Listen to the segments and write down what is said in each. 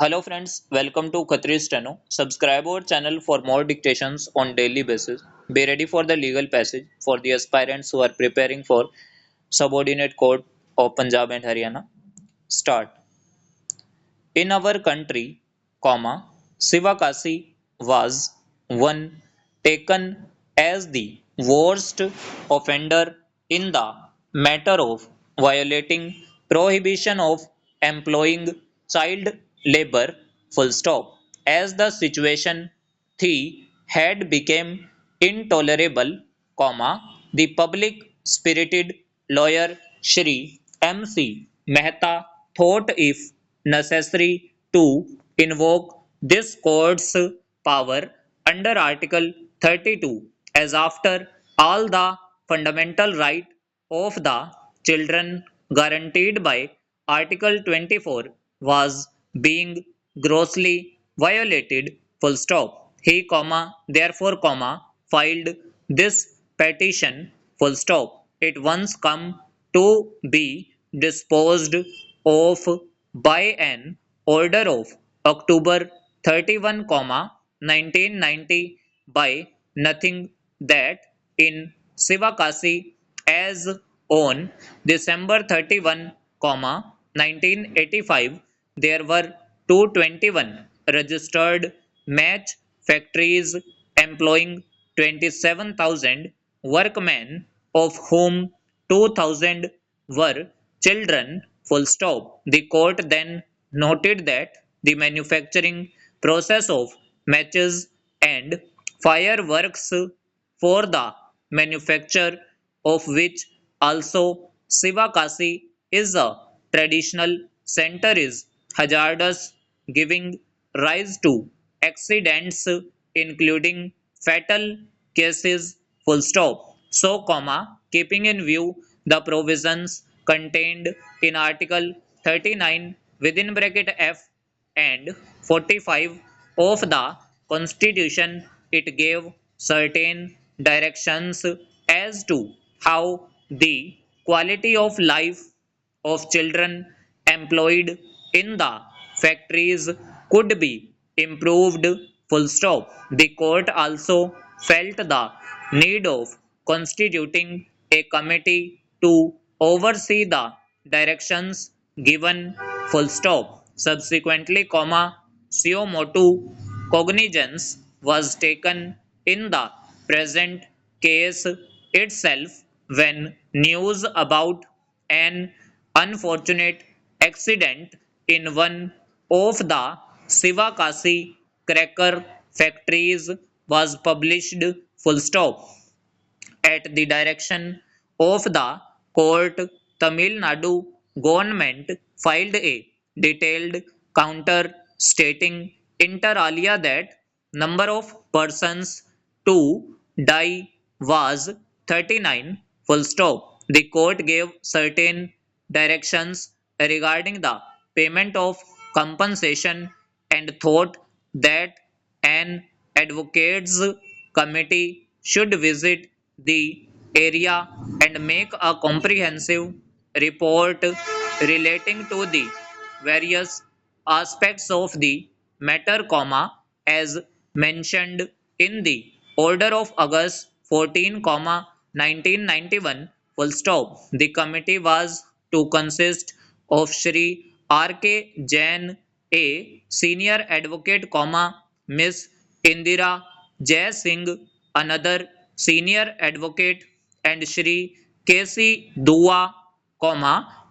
Hello friends, welcome to Khatri Steno. Subscribe our channel for more dictations on daily basis. Be ready for the legal passage for the aspirants who are preparing for subordinate court of Punjab and Haryana. Start. In our country, Sivakasi was one taken as the worst offender in the matter of violating prohibition of employing child labor full stop. As the situation had become intolerable, the public spirited lawyer Shri M.C. Mehta thought if necessary to invoke this court's power under Article 32 as after all the fundamental right of the children guaranteed by Article 24 was being grossly violated full stop. He, therefore, filed this petition full stop. It once come to be disposed of by an order of October 31, 1990 by nothing that in Sivakasi as on December 31, 1985 there were 221 registered match factories employing 27,000 workmen, of whom 2,000 were children. Full stop. The court then noted that the manufacturing process of matches and fireworks for the manufacture of which also Sivakasi is a traditional center is hazardous, giving rise to accidents including fatal cases. Full stop. So, keeping in view the provisions contained in Article 39 within bracket F and 45 of the Constitution, it gave certain directions as to how the quality of life of children employed in the factories could be improved. Full stop. The court also felt the need of constituting a committee to oversee the directions given. Full stop. Subsequently, suo motu cognizance was taken in the present case itself when news about an unfortunate accident in one of the Sivakasi cracker factories was published. Full stop. At the direction of the court, Tamil Nadu government filed a detailed counter stating inter alia that number of persons to die was 39. Full stop. The court gave certain directions regarding the payment of compensation and thought that an advocates committee should visit the area and make a comprehensive report relating to the various aspects of the matter, as mentioned in the order of August 14, 1991. Full stop. The committee was to consist of Shri R.K. Jain, a senior advocate, Miss Indira Jai Singh, another senior advocate, and Shri K.C. Dua,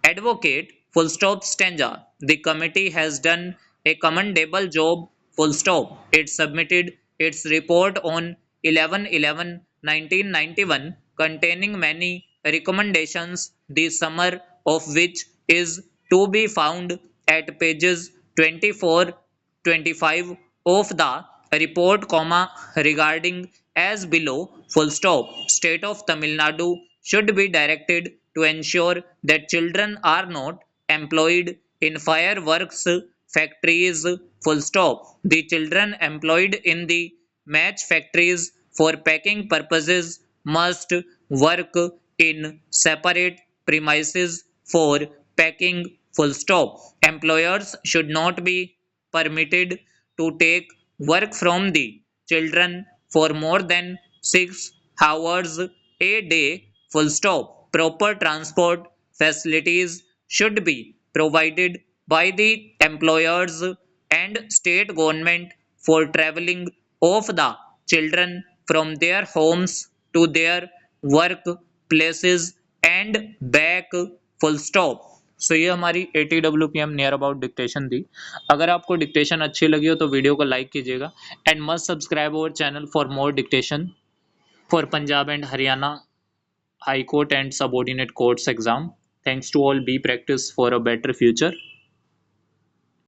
advocate. Full stop. Stanza. The committee has done a commendable job. Full stop. It submitted its report on 11/11/1991 containing many recommendations, the summary of which is to be found at pages 24-25 of the report, regarding as below. Full stop. State of Tamil Nadu should be directed to ensure that children are not employed in fireworks factories. Full stop. The children employed in the match factories for packing purposes must work in separate premises for packing. Full stop. Employers should not be permitted to take work from the children for more than 6 hours a day, full stop. Proper transport facilities should be provided by the employers and state government for traveling of the children from their homes to their work places and back, full stop. सो ये हमारी 80 WPM near about dictation थी। अगर आपको dictation अच्छी लगी हो तो video को लाइक कीजिएगा and must subscribe our channel for more dictation for Punjab and Haryana high court and subordinate courts exam. Thanks to all, be practice for a better future.